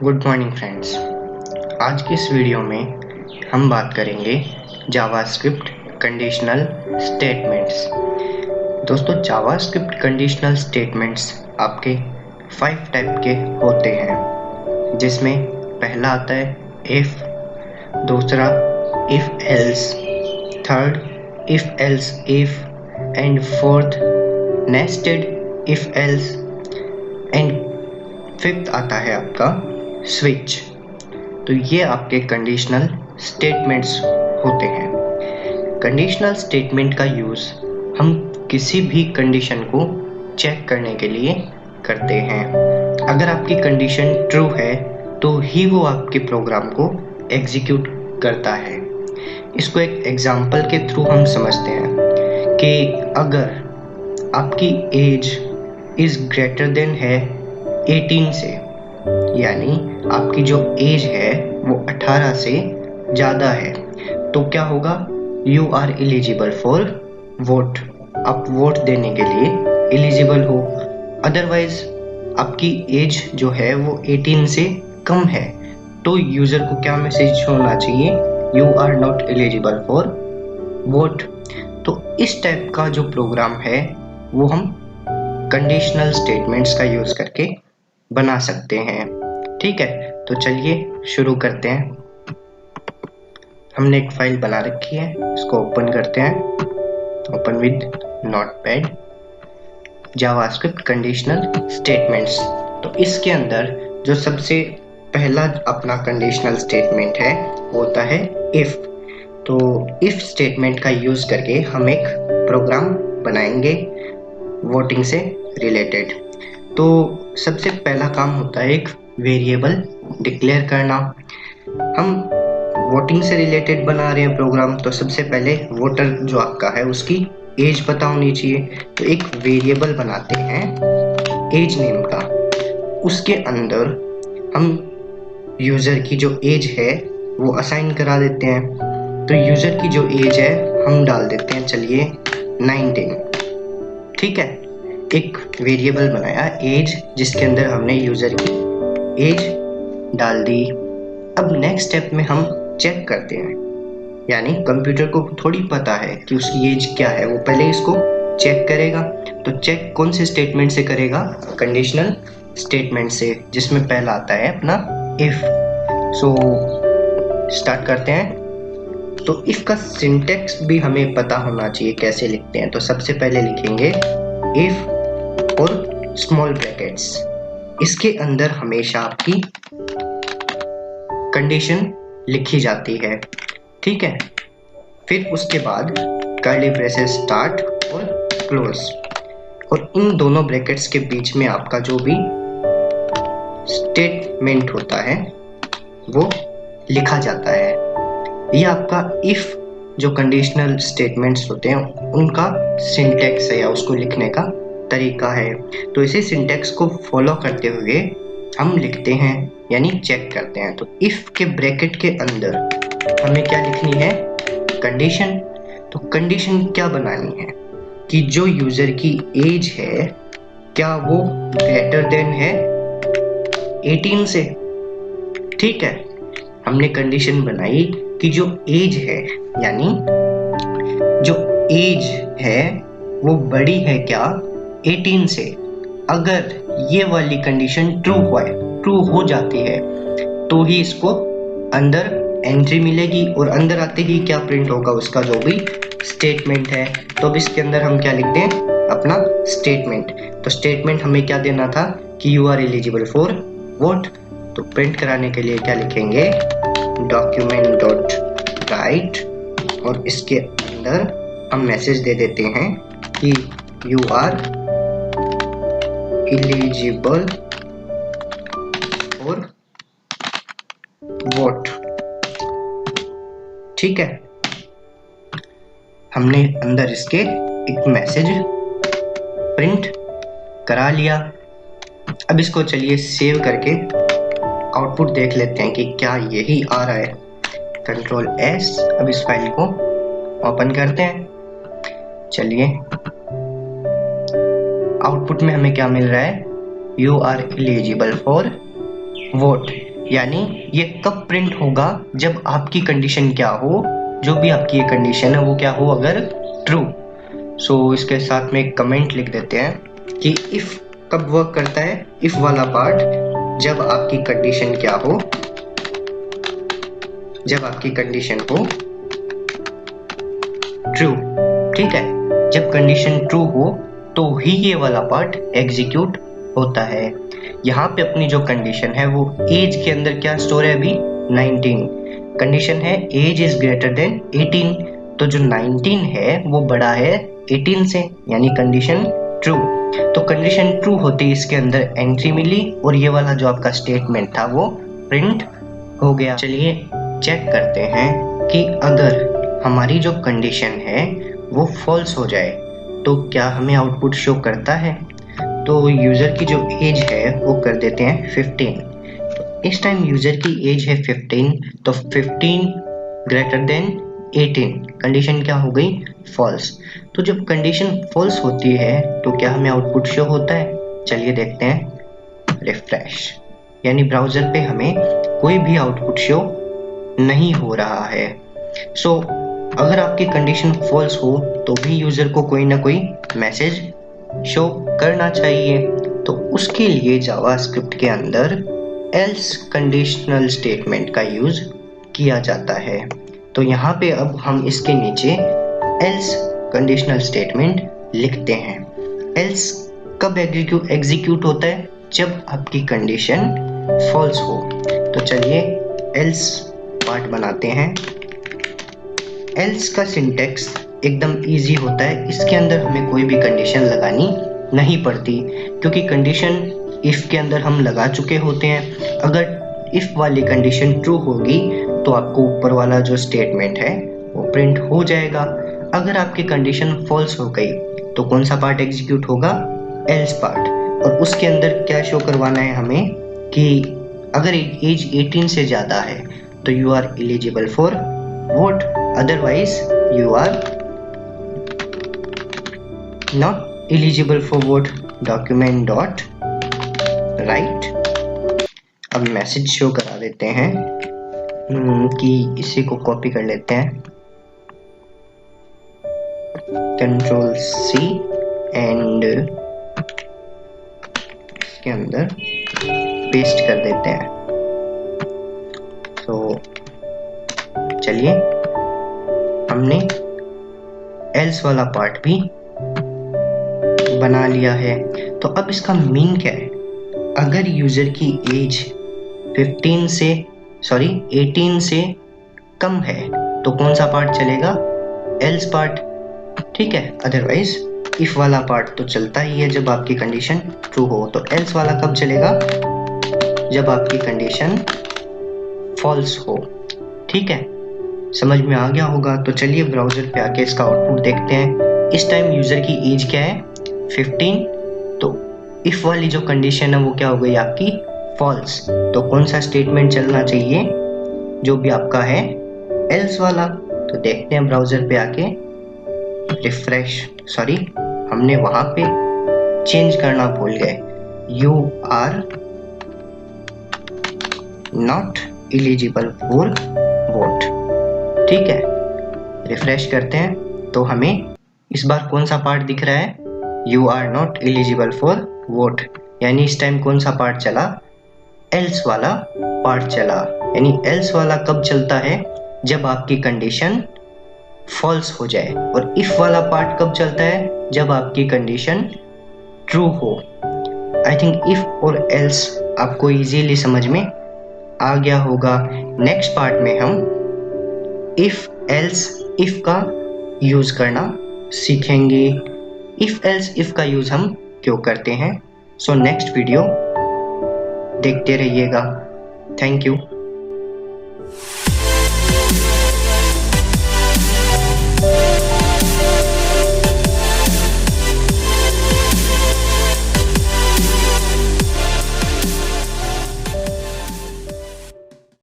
Good morning friends. आज की इस वीडियो में हम बात करेंगे जावास्क्रिप्ट कंडीशनल स्टेटमेंट्स। दोस्तों, जावास्क्रिप्ट कंडीशनल स्टेटमेंट्स आपके 5 टाइप के होते हैं, जिसमें पहला आता है इफ, दूसरा if else, third if else if, and fourth nested if else, and fifth आता है आपका स्विच। तो ये आपके कंडीशनल स्टेटमेंट्स होते हैं। कंडीशनल स्टेटमेंट का यूज़ हम किसी भी कंडीशन को चेक करने के लिए करते हैं। अगर आपकी कंडीशन ट्रू है तो ही वो आपके प्रोग्राम को एग्जीक्यूट करता है। इसको एक एग्जांपल के थ्रू हम समझते हैं कि अगर आपकी एज इज़ ग्रेटर देन है 18 से, यानी आपकी जो एज है वो 18 से ज़्यादा है, तो क्या होगा? You are eligible for vote. आप वोट देने के लिए एलिजिबल हो। अदरवाइज आपकी एज जो है वो 18 से कम है, तो यूज़र को क्या मैसेज होना चाहिए? You are not eligible for vote. तो इस टाइप का जो प्रोग्राम है वो हम कंडीशनल स्टेटमेंट्स का यूज़ करके बना सकते हैं। ठीक है, तो चलिए शुरू करते हैं। हमने एक फाइल बना रखी है, इसको ओपन करते हैं। Open with notepad, JavaScript conditional statements. तो इसके अंदर जो सबसे पहला अपना कंडीशनल स्टेटमेंट है वो होता है इफ। तो इफ स्टेटमेंट का यूज़ करके हम एक प्रोग्राम बनाएंगे वोटिंग से रिलेटेड। तो सबसे पहला काम होता है एक वेरिएबल डिक्लेयर करना। हम वोटिंग से रिलेटेड बना रहे हैं प्रोग्राम, तो सबसे पहले वोटर जो आपका है उसकी एज पता होनी चाहिए। तो एक वेरिएबल बनाते हैं एज नेम का, उसके अंदर हम यूज़र की जो एज है वो असाइन करा देते हैं। तो यूज़र की जो एज है हम डाल देते हैं, चलिए 19। ठीक है, एक वेरिएबल बनाया एज, जिसके अंदर हमने यूज़र की एज डाल दी। अब नेक्स्ट स्टेप में हम चेक करते हैं, यानी कंप्यूटर को थोड़ी पता है कि उसकी एज क्या है, वो पहले इसको चेक करेगा। तो चेक कौन से स्टेटमेंट से करेगा? कंडीशनल स्टेटमेंट से, जिसमें पहला आता है अपना इफ। सो स्टार्ट करते हैं। तो इफ का सिंटेक्स भी हमें पता होना चाहिए कैसे लिखते हैं। तो सबसे पहले लिखेंगे इफ और स्मॉल ब्रैकेट्स, इसके अंदर हमेशा आपकी कंडीशन लिखी जाती है। ठीक है, फिर उसके बाद कर्ली ब्रेसेस स्टार्ट और क्लोज, और इन दोनों ब्रैकेट्स के बीच में आपका जो भी स्टेटमेंट होता है वो लिखा जाता है। ये आपका इफ जो कंडीशनल स्टेटमेंट्स होते हैं उनका सिंटेक्स है, या उसको लिखने का तरीका है। तो इसी सिंटेक्स को फॉलो करते हुए हम लिखते हैं, यानी चेक करते हैं। तो इफ के ब्रैकेट के अंदर हमें क्या लिखनी है? कंडीशन। तो कंडीशन क्या बनानी है कि जो यूजर की एज है क्या वो ग्रेटर देन है 18 से। ठीक है, हमने कंडीशन बनाई कि जो एज है, यानी जो एज है वो बड़ी है क्या 18 से। अगर ये वाली कंडीशन ट्रू हो जाती है तो ही इसको अंदर एंट्री मिलेगी, और अंदर आते ही क्या प्रिंट होगा? उसका जो भी स्टेटमेंट है। तो अब इसके अंदर हम क्या लिखते हैं? अपना स्टेटमेंट। तो स्टेटमेंट हमें क्या देना था कि you are eligible for vote. तो प्रिंट कराने के लिए क्या लिखेंगे? डॉक्यूमेंट डॉट राइट, और इसके अंदर हम मैसेज दे देते हैं कि you are eligible for vote. ठीक है, हमने अंदर इसके एक मैसेज प्रिंट करा लिया। अब इसको चलिए सेव करके आउटपुट देख लेते हैं कि क्या यही आ रहा है। Control S. अब इस फाइल को ओपन करते हैं। चलिए, आउटपुट में हमें क्या मिल रहा है? You are eligible for vote. यानी ये कब प्रिंट होगा, जब आपकी कंडीशन क्या हो, जो भी आपकी ये कंडीशन है वो क्या हो, अगर ट्रू। सो इसके साथ में एक कमेंट लिख देते हैं कि इफ कब वर्क करता है, इफ वाला पार्ट जब आपकी कंडीशन क्या हो, जब आपकी कंडीशन हो ट्रू। ठीक है, जब कंडीशन ट्रू हो तो ही ये वाला पार्ट एग्जीक्यूट होता है। यहाँ पे अपनी जो कंडीशन है वो एज के अंदर क्या स्टोर है, अभी 19 कंडीशन है, एज इज ग्रेटर देन 18, तो जो 19 है वो बड़ा है 18 से, यानी कंडीशन ट्रू। तो कंडीशन ट्रू होती इसके अंदर एंट्री मिली और ये वाला जो आपका स्टेटमेंट था वो प्रिंट हो गया। चलिए चेक करते हैं कि अगर हमारी जो कंडीशन है वो फॉल्स हो जाए तो क्या हमें आउटपुट शो करता है। तो यूज़र की जो एज है वो कर देते हैं 15। तो इस टाइम यूज़र की एज है 15, तो 15 ग्रेटर देन 18, कंडीशन क्या हो गई, फॉल्स। तो जब कंडीशन फॉल्स होती है तो क्या हमें आउटपुट शो होता है, चलिए देखते हैं। रिफ्रेश, यानी ब्राउज़र पे हमें कोई भी आउटपुट शो नहीं हो रहा है। सो अगर आपकी कंडीशन फॉल्स हो तो भी यूज़र को कोई ना कोई मैसेज शो करना चाहिए। तो उसके लिए जावास्क्रिप्ट के अंदर एल्स कंडीशनल स्टेटमेंट का यूज़ किया जाता है। तो यहाँ पे अब हम इसके नीचे एल्स कंडीशनल स्टेटमेंट लिखते हैं। एल्स कब एग्जीक्यूट होता है, जब आपकी कंडीशन फॉल्स हो। तो चलिए एल्स पार्ट बनाते हैं। एल्स का सिंटेक्स एकदम इजी होता है, इसके अंदर हमें कोई भी कंडीशन लगानी नहीं पड़ती, क्योंकि कंडीशन इफ के अंदर हम लगा चुके होते हैं। अगर इफ वाली कंडीशन ट्रू होगी तो आपको ऊपर वाला जो स्टेटमेंट है वो प्रिंट हो जाएगा। अगर आपकी कंडीशन फॉल्स हो गई तो कौन सा पार्ट एग्जीक्यूट होगा, एल्स पार्ट, और उसके अंदर क्या शो करवाना है हमें कि अगर एज 18 से ज़्यादा है तो you are eligible for vote, otherwise you are not eligible for vote, document dot write। अब मैसेज शो करा देते हैं कि इसी को कॉपी कर लेते हैं, कंट्रोल सी एंड इसके अंदर पेस्ट कर देते हैं। तो चलिए हमने एल्स वाला पार्ट भी बना लिया है। तो अब इसका मीन क्या है, अगर यूजर की एज 18 से कम है तो कौन सा पार्ट चलेगा, एल्स पार्ट। ठीक है, अदरवाइज इफ वाला पार्ट तो चलता ही है जब आपकी कंडीशन ट्रू हो। तो एल्स वाला कब चलेगा, जब आपकी कंडीशन फॉल्स हो। ठीक है, समझ में आ गया होगा। तो चलिए ब्राउज़र पे आके इसका आउटपुट देखते हैं। इस टाइम यूज़र की एज क्या है, 15, तो इफ़ वाली जो कंडीशन है वो क्या हो गई आपकी, फॉल्स। तो कौन सा स्टेटमेंट चलना चाहिए, जो भी आपका है एल्स वाला। तो देखते हैं ब्राउज़र पे आके, रिफ्रेश, सॉरी हमने वहाँ पे चेंज करना भूल गए, you are not eligible for vote. ठीक है, रिफ्रेश करते हैं तो हमें इस बार कौन सा पार्ट दिख रहा है, you are not eligible for vote, यानी इस टाइम कौन सा पार्ट चला, एल्स वाला पार्ट चला। यानी एल्स वाला कब चलता है, जब आपकी कंडीशन फॉल्स हो जाए। और इफ वाला पार्ट कब चलता है, जब आपकी कंडीशन ट्रू हो। आई थिंक इफ और एल्स आपको इजीली समझ में आ गया होगा। नेक्स्ट पार्ट में हम इफ एल्स इफ का यूज करना सीखेंगे। इफ एल्स इफ का यूज हम क्यों करते हैं, सो नेक्स्ट वीडियो देखते रहिएगा। Thank you.